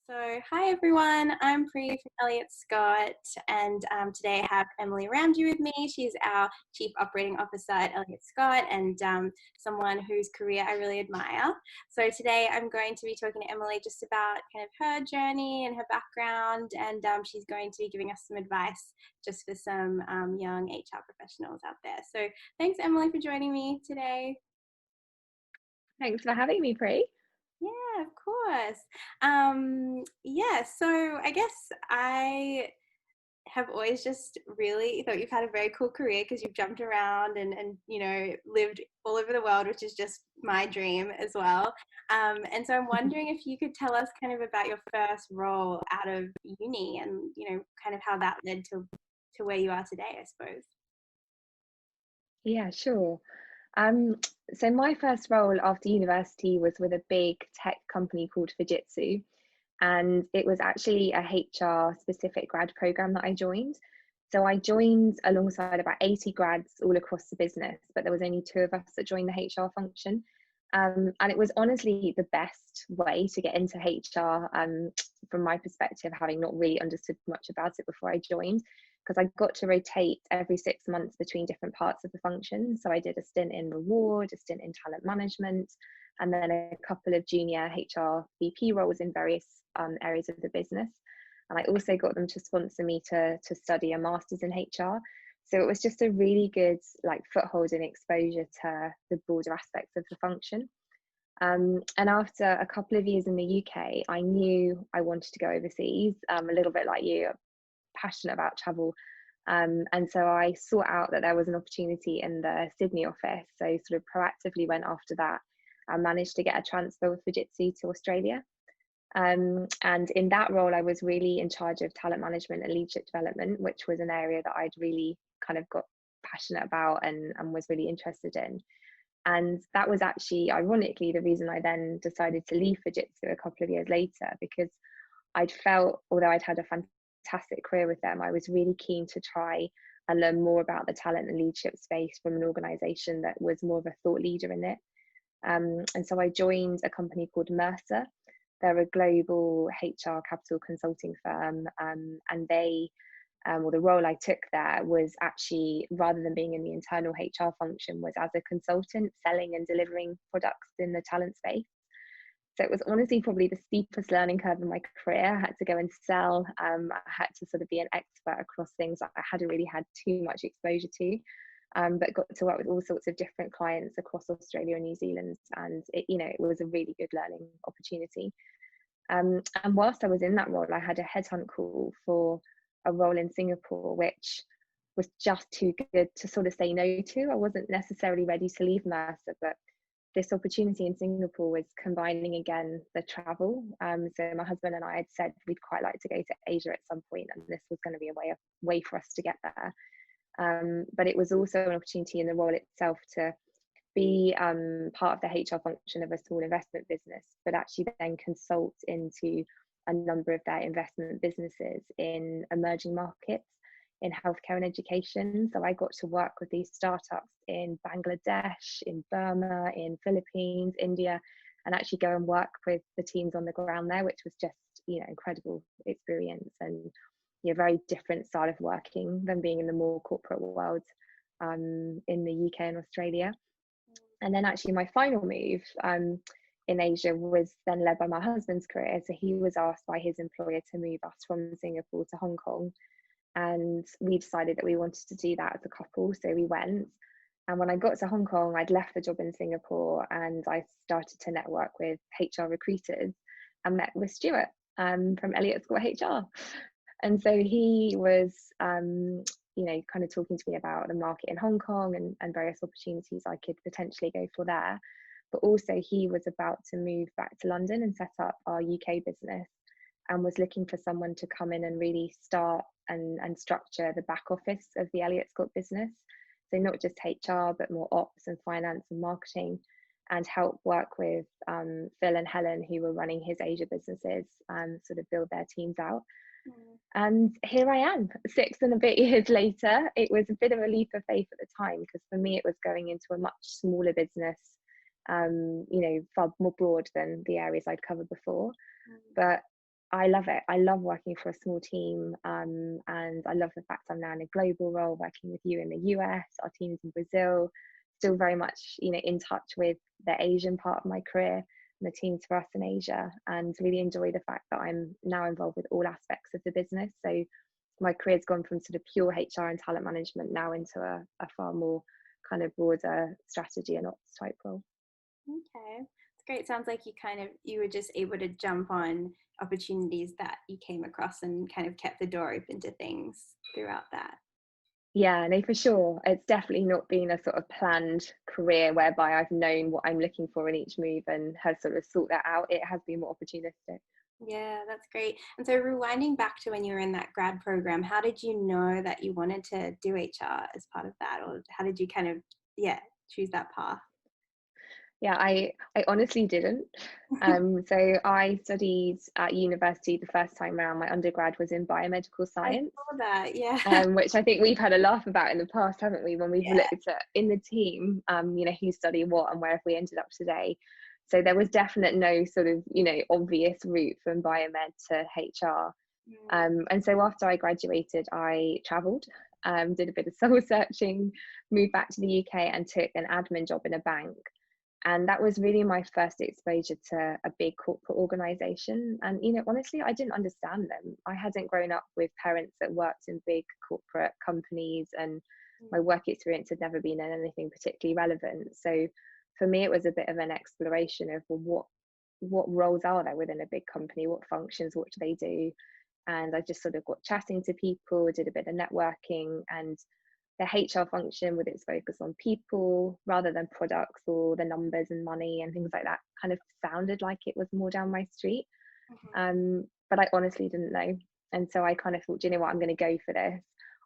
So, hi everyone, I'm Pri from Elliott Scott, and today I have Emily Ramji with me. She's our Chief Operating Officer at Elliott Scott and someone whose career I really admire. So, today I'm going to be talking to Emily just about kind of her journey and her background, and she's going to be giving us some advice just for some young HR professionals out there. So, thanks, Emily, for joining me today. Thanks for having me, Pri. Yeah, of course. Yeah, so I guess I have always just really thought you've had a very cool career because you've jumped around and lived all over the world, which is just my dream as well. And so I'm wondering if you could tell us kind of about your first role out of uni and, kind of how that led to where you are today, I suppose. Yeah, sure. Um, so my first role after university was with a big tech company called Fujitsu, and it was actually a HR specific grad program that I joined. So I joined alongside about 80 grads all across the business, but there was only two of us that joined the HR function. And it was honestly the best way to get into HR, from my perspective, having not really understood much about it before I joined, because I got to rotate every 6 months between different parts of the function. So I did a stint in reward, a stint in talent management, and then a couple of junior HR VP roles in various areas of the business. And I also got them to sponsor me to study a master's in HR. So it was just a really good foothold and exposure to the broader aspects of the function. And after a couple of years in the UK, I knew I wanted to go overseas, a little bit like you, passionate about travel. And so I sought out that there was an opportunity in the Sydney office. So sort of proactively went after that. I managed to get a transfer with Fujitsu to Australia. And in that role, I was really in charge of talent management and leadership development, which was an area that I'd really kind of got passionate about and was really interested in. And that was actually, ironically, the reason I then decided to leave Fujitsu a couple of years later, because I'd felt, although I'd had a fantastic career with them, I was really keen to try and learn more about the talent and leadership space from an organization that was more of a thought leader in it. And so I joined a company called Mercer. They're a global HR capital consulting firm, and the role I took there was actually, rather than being in the internal HR function, was as a consultant selling and delivering products in the talent space. So it was honestly probably the steepest learning curve in my career. I had to go and sell. I had to sort of be an expert across things that I hadn't really had too much exposure to, but got to work with all sorts of different clients across Australia and New Zealand. And it was a really good learning opportunity. And whilst I was in that role, I had a headhunt call for a role in Singapore, which was just too good to sort of say no to. I wasn't necessarily ready to leave Mercer, but this opportunity in Singapore was combining again the travel. So my husband and I had said we'd quite like to go to Asia at some point, and this was going to be a way for us to get there. But it was also an opportunity in the role itself to be part of the HR function of a small investment business, but actually then consult into a number of their investment businesses in emerging markets in healthcare and education. So I got to work with these startups in Bangladesh, in Burma, in Philippines, India, and actually go and work with the teams on the ground there, which was just, incredible experience and very different style of working than being in the more corporate world in the UK and Australia. And then actually my final move in Asia was then led by my husband's career. So he was asked by his employer to move us from Singapore to Hong Kong. And we decided that we wanted to do that as a couple. So we went. And when I got to Hong Kong, I'd left the job in Singapore and I started to network with HR recruiters and met with Stuart from Elliott Scott HR. And so he was, kind of talking to me about the market in Hong Kong and various opportunities I could potentially go for there. But also he was about to move back to London and set up our UK business and was looking for someone to come in and really start and structure the back office of the Elliott Scott business. So not just HR, but more ops and finance and marketing, and help work with Phil and Helen, who were running his Asia businesses, sort of build their teams out. And here I am, 6 and a bit years later. It was a bit of a leap of faith at the time, because for me, it was going into a much smaller business, far more broad than the areas I'd covered before. But I love it. I love working for a small team, and I love the fact I'm now in a global role, working with you in the US, our teams in Brazil, still very much, in touch with the Asian part of my career and the teams for us in Asia, and really enjoy the fact that I'm now involved with all aspects of the business. So my career's gone from sort of pure HR and talent management now into a far more kind of broader strategy and ops type role. Okay, it's great. Sounds like you were just able to jump on opportunities that you came across and kind of kept the door open to things throughout that. Yeah, no, for sure. It's definitely not been a sort of planned career whereby I've known what I'm looking for in each move and have sort of sought that out. It has been more opportunistic. Yeah, that's great. And so rewinding back to when you were in that grad program, how did you know that you wanted to do HR as part of that? Or how did you kind of, yeah, choose that path? Yeah, I honestly didn't. So I studied at university the first time around. My undergrad was in biomedical I science, saw that, yeah. which I think we've had a laugh about in the past, haven't we? When we've Yeah. looked at in the team, who studied what and where have we ended up today. So there was definite no sort of, obvious route from biomed to HR. Mm. And so after I graduated, I travelled, did a bit of soul searching, moved back to the UK and took an admin job in a bank. And that was really my first exposure to a big corporate organization. And, honestly, I didn't understand them. I hadn't grown up with parents that worked in big corporate companies, and my work experience had never been in anything particularly relevant. So for me, it was a bit of an exploration of, well, what roles are there within a big company? What functions? What do they do? And I just sort of got chatting to people, did a bit of networking, and the HR function with its focus on people rather than products or the numbers and money and things like that kind of sounded like it was more down my street. Mhm. But I honestly didn't know. And so I kind of thought, do you know what, I'm going to go for this.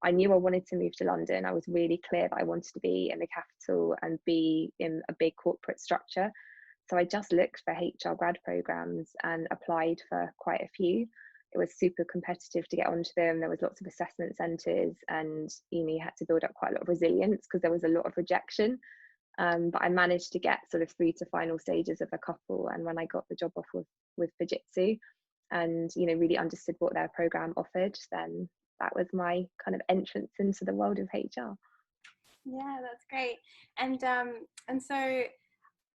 I knew I wanted to move to London. I was really clear that I wanted to be in the capital and be in a big corporate structure. So I just looked for HR grad programs and applied for quite a few. It was super competitive to get onto them. There was lots of assessment centres, and you had to build up quite a lot of resilience because there was a lot of rejection. But I managed to get sort of through to final stages of a couple. And when I got the job offer with Fujitsu, and really understood what their program offered, then that was my kind of entrance into the world of HR. Yeah, that's great. And so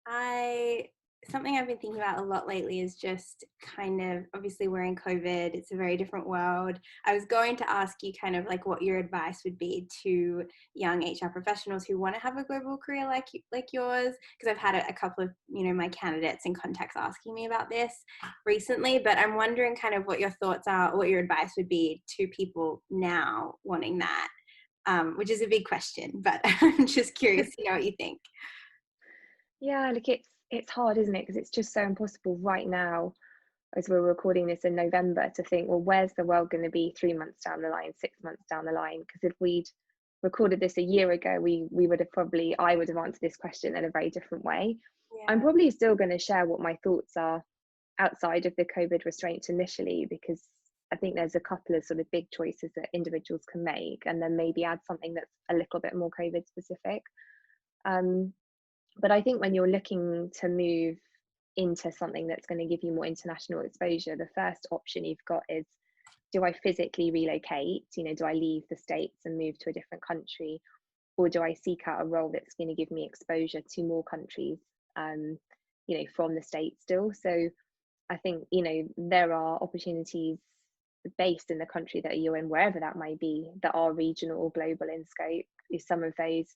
I something I've been thinking about a lot lately is just kind of, obviously we're in COVID, it's a very different world. I was going to ask you kind of like what your advice would be to young HR professionals who want to have a global career like yours, because I've had a couple of, my candidates and contacts asking me about this recently, but I'm wondering kind of what your thoughts are, what your advice would be to people now wanting that, which is a big question, but I'm just curious to know what you think. Yeah, look, it's hard, isn't it? Because it's just so impossible right now, as we're recording this in November, to think, well, where's the world going to be 3 months down the line, 6 months down the line? Because if we'd recorded this a year ago, we would have I would have answered this question in a very different way. I'm Yeah. probably still going to share what my thoughts are outside of the COVID restraints initially, because I think there's a couple of sort of big choices that individuals can make, and then maybe add something that's a little bit more COVID specific. Um, but I think when you're looking to move into something that's going to give you more international exposure, the first option you've got is, do I physically relocate? Do I leave the States and move to a different country? Or do I seek out a role that's going to give me exposure to more countries, from the States still? So I think, there are opportunities based in the country that you're in, wherever that might be, that are regional or global in scope. If some of those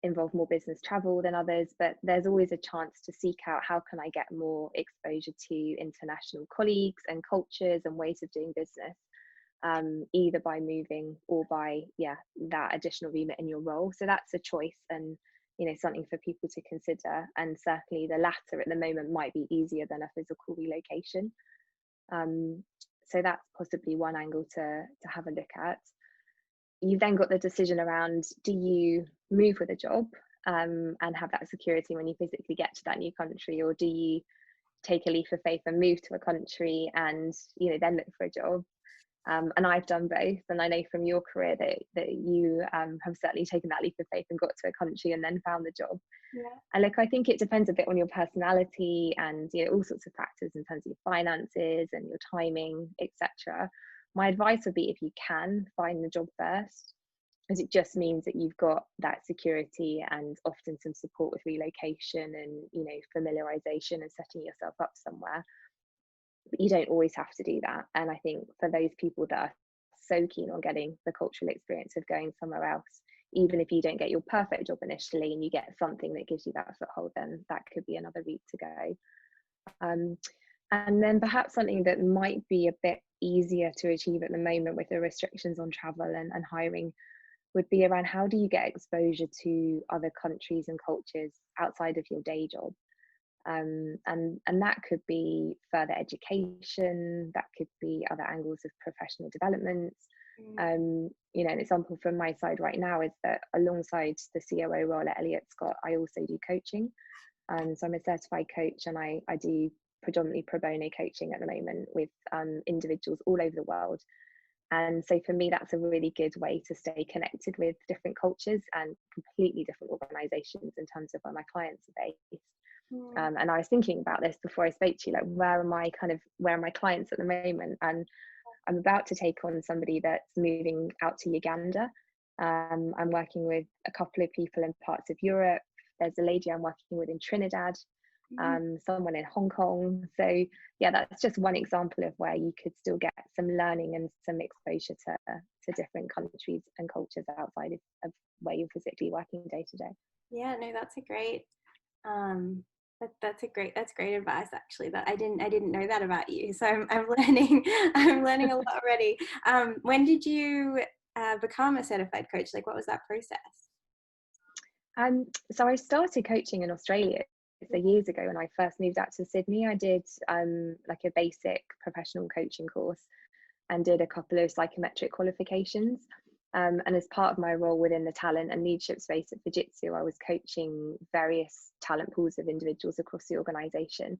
involve more business travel than others, but there's always a chance to seek out, how can I get more exposure to international colleagues and cultures and ways of doing business, either by moving or by that additional remit in your role. So that's a choice, and something for people to consider, and certainly the latter at the moment might be easier than a physical relocation. So that's possibly one angle to have a look at. You've then got the decision around, do you move with a job and have that security when you physically get to that new country, or do you take a leap of faith and move to a country and then look for a job? And I've done both, and I know from your career that you have certainly taken that leap of faith and got to a country and then found the job. Yeah. And look, I think it depends a bit on your personality and, you know, all sorts of factors in terms of your finances and your timing, etc. My advice would be, if you can, find the job first, because it just means that you've got that security and often some support with relocation and, you know, familiarization and setting yourself up somewhere. But you don't always have to do that. And I think for those people that are so keen on getting the cultural experience of going somewhere else, even if you don't get your perfect job initially and you get something that gives you that foothold, then that could be another route to go. And then perhaps something that might be a bit easier to achieve at the moment with the restrictions on travel and hiring would be around, how do you get exposure to other countries and cultures outside of your day job? And that could be further education, that could be other angles of professional development. You know, an example from my side right now is that alongside the COO role at Elliott Scott, I also do coaching. So I'm a certified coach, and I do predominantly pro bono coaching at the moment with individuals all over the world. And so for me, that's a really good way to stay connected with different cultures and completely different organizations in terms of where my clients are based. And I was thinking about this before I spoke to you, like, where are my clients at the moment? And I'm about to take on somebody that's moving out to Uganda. I'm working with a couple of people in parts of Europe. There's a lady I'm working with in Trinidad, someone in Hong Kong. So yeah, that's just one example of where you could still get some learning and some exposure to different countries and cultures outside of where you're physically working day to day. Yeah, no, that's a great that's great advice, actually, that I didn't know that about you. So I'm learning I'm learning a lot already. When did you become a certified coach? Like, what was that process? So I started coaching in Australia. So years ago, when I first moved out to Sydney, I did like a basic professional coaching course and did a couple of psychometric qualifications. And as part of my role within the talent and leadership space at Fujitsu, I was coaching various talent pools of individuals across the organisation.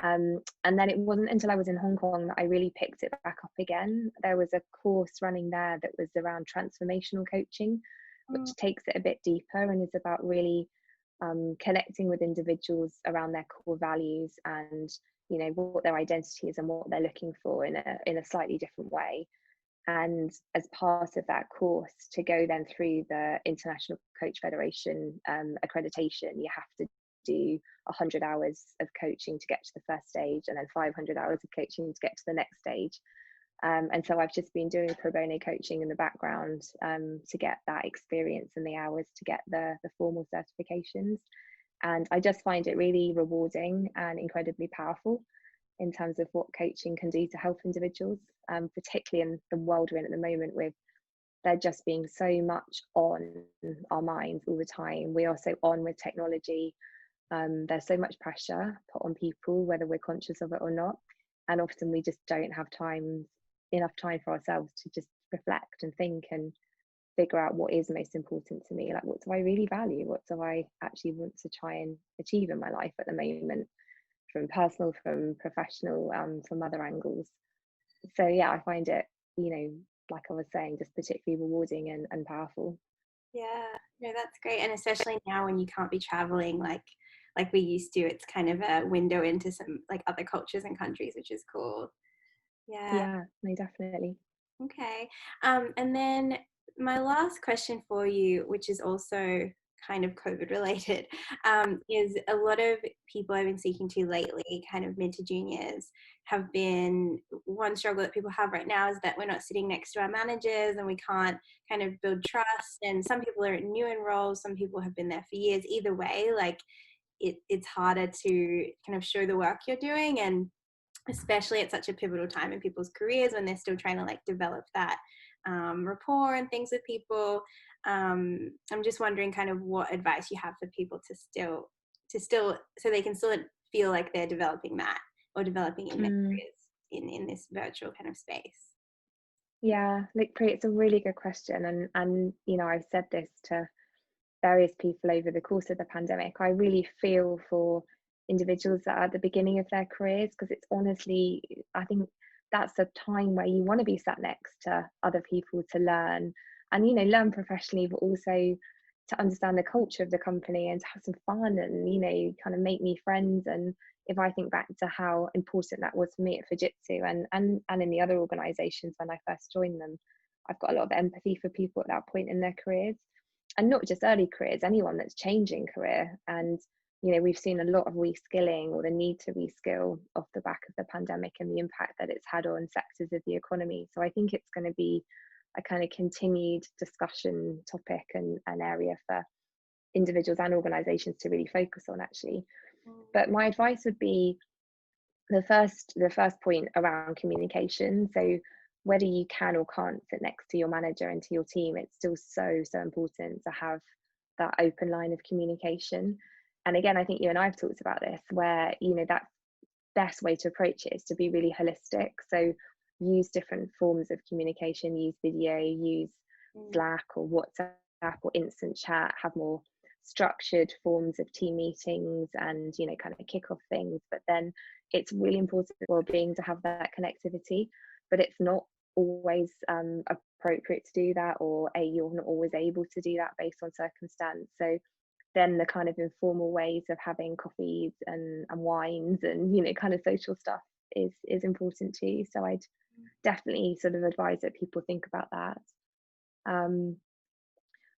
And then it wasn't until I was in Hong Kong that I really picked it back up again. There was a course running there that was around transformational coaching, which takes it a bit deeper and is about really connecting with individuals around their core values and, you know, what their identity is and what they're looking for in a slightly different way. And as part of that course, to go then through the International Coach Federation accreditation, you have to do 100 hours of coaching to get to the first stage, and then 500 hours of coaching to get to the next stage. And so I've just been doing pro bono coaching in the background to get that experience and the hours to get the formal certifications. And I just find it really rewarding and incredibly powerful in terms of what coaching can do to help individuals, particularly in the world we're in at the moment, with there just being so much on our minds all the time. We are so on with technology. There's so much pressure put on people, whether we're conscious of it or not. And often we just don't have enough time for ourselves to just reflect and think and figure out what is most important to me. Like, what do I really value? What do I actually want to try and achieve in my life at the moment? From personal, from professional, from other angles. So yeah, I find it, you know, like I was saying, just particularly rewarding and powerful. Yeah, no, that's great. And especially now when you can't be traveling like we used to, it's kind of a window into some like other cultures and countries, which is cool. Yeah, no, definitely. Okay. And then my last question for you, which is also kind of COVID related, is a lot of people I've been speaking to lately, kind of mid to juniors, have been, one struggle that people have right now is that we're not sitting next to our managers and we can't kind of build trust. And some people are new in roles, some people have been there for years. Either way, like it's harder to kind of show the work you're doing, and especially at such a pivotal time in people's careers when they're still trying to like develop that rapport and things with people. I'm just wondering kind of what advice you have for people to still so they can still feel like they're developing that or developing in their careers in this virtual kind of space. Yeah, like, Pri, it's a really good question, and you know, I've said this to various people over the course of the pandemic. I really feel for individuals that are at the beginning of their careers, because it's honestly, I think that's a time where you want to be sat next to other people to learn, and learn professionally, but also to understand the culture of the company and to have some fun and kind of make new friends. And if I think back to how important that was for me at Fujitsu and in the other organizations when I first joined them, I've got a lot of empathy for people at that point in their careers, and not just early careers, anyone that's changing career. And we've seen a lot of reskilling, or the need to reskill, off the back of the pandemic and the impact that it's had on sectors of the economy. So I think it's going to be a kind of continued discussion topic and an area for individuals and organizations to really focus on, actually. But my advice would be the first point around communication. So whether you can or can't sit next to your manager and to your team, it's still so important to have that open line of communication. And again, I think you and I have talked about this, where that best way to approach it is to be really holistic. So use different forms of communication, use video, use Slack or WhatsApp or instant chat, have more structured forms of team meetings and kind of kick off things. But then it's really important for well-being to have that connectivity, but it's not always appropriate to do that, or you're not always able to do that based on circumstance. So then the kind of informal ways of having coffees and wines and kind of social stuff is important too. So I'd definitely sort of advise that people think about that.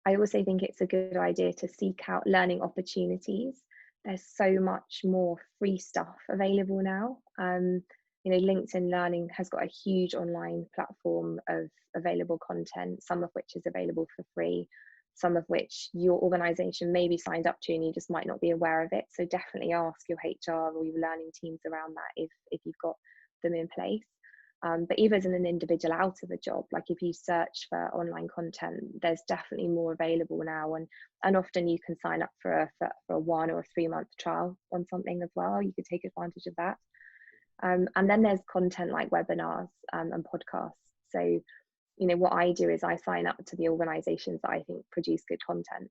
I also think it's a good idea to seek out learning opportunities. There's so much more free stuff available now. LinkedIn Learning has got a huge online platform of available content, some of which is available for free, some of which your organization may be signed up to and you just might not be aware of it. So definitely ask your HR or your learning teams around that if you've got them in place. But even as an individual out of a job, like if you search for online content, there's definitely more available now, and often you can sign up for a 1 or a 3 month trial on something as well. You could take advantage of that. And then there's content like webinars and podcasts. So what I do is I sign up to the organizations that I think produce good content.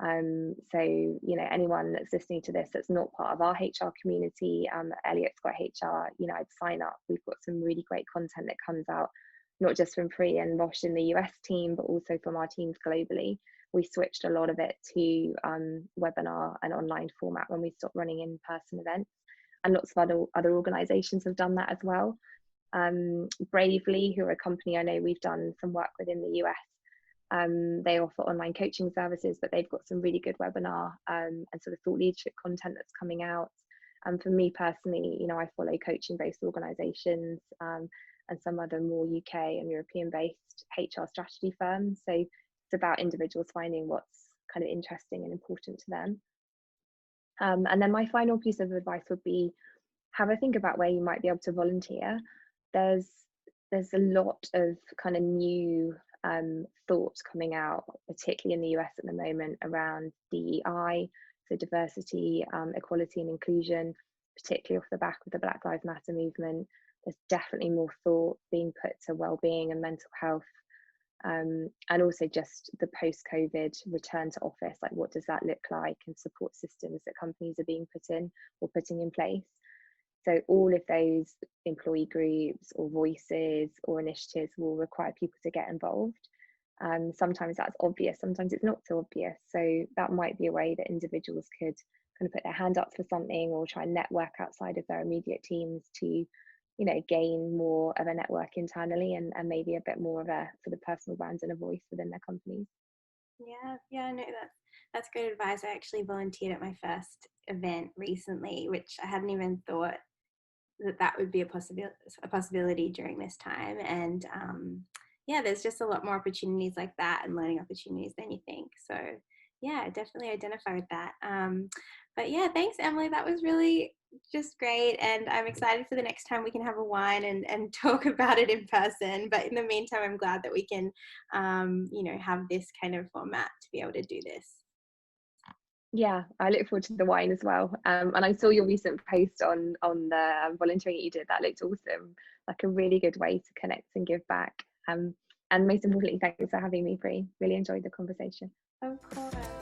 So anyone that's listening to this that's not part of our HR community, Elliott Scott HR, I'd sign up. We've got some really great content that comes out, not just from Pri and Rosh in the US team, but also from our teams globally. We switched a lot of it to webinar and online format when we stopped running in-person events, and lots of other organizations have done that as well. Bravely, who are a company I know we've done some work with in the US, they offer online coaching services, but they've got some really good webinar and sort of thought leadership content that's coming out. And for me personally, I follow coaching based organizations and some other more UK and European based HR strategy firms. So it's about individuals finding what's kind of interesting and important to them. And then my final piece of advice would be, have a think about where you might be able to volunteer. There's a lot of kind of new thoughts coming out, particularly in the US at the moment, around DEI, so diversity, equality and inclusion, particularly off the back of the Black Lives Matter movement. There's definitely more thought being put to well-being and mental health, and also just the post-COVID return to office, like what does that look like, and support systems that companies are being putting in place. So all of those employee groups or voices or initiatives will require people to get involved. Sometimes that's obvious, sometimes it's not so obvious. So that might be a way that individuals could kind of put their hand up for something, or try and network outside of their immediate teams to, gain more of a network internally and maybe a bit more of a sort of personal brand and a voice within their companies. Yeah, no, that's great advice. I actually volunteered at my first event recently, which I hadn't even thought that would be a possibility during this time. And there's just a lot more opportunities like that and learning opportunities than you think. So yeah, definitely identify with that. But yeah, thanks, Emily. That was really just great. And I'm excited for the next time we can have a wine and talk about it in person. But in the meantime, I'm glad that we can, have this kind of format to be able to do this. Yeah, I look forward to the wine as well. And I saw your recent post on the volunteering that you did. That looked awesome, like a really good way to connect and give back. And most importantly, thanks for having me, Pri. Really enjoyed the conversation. Of course.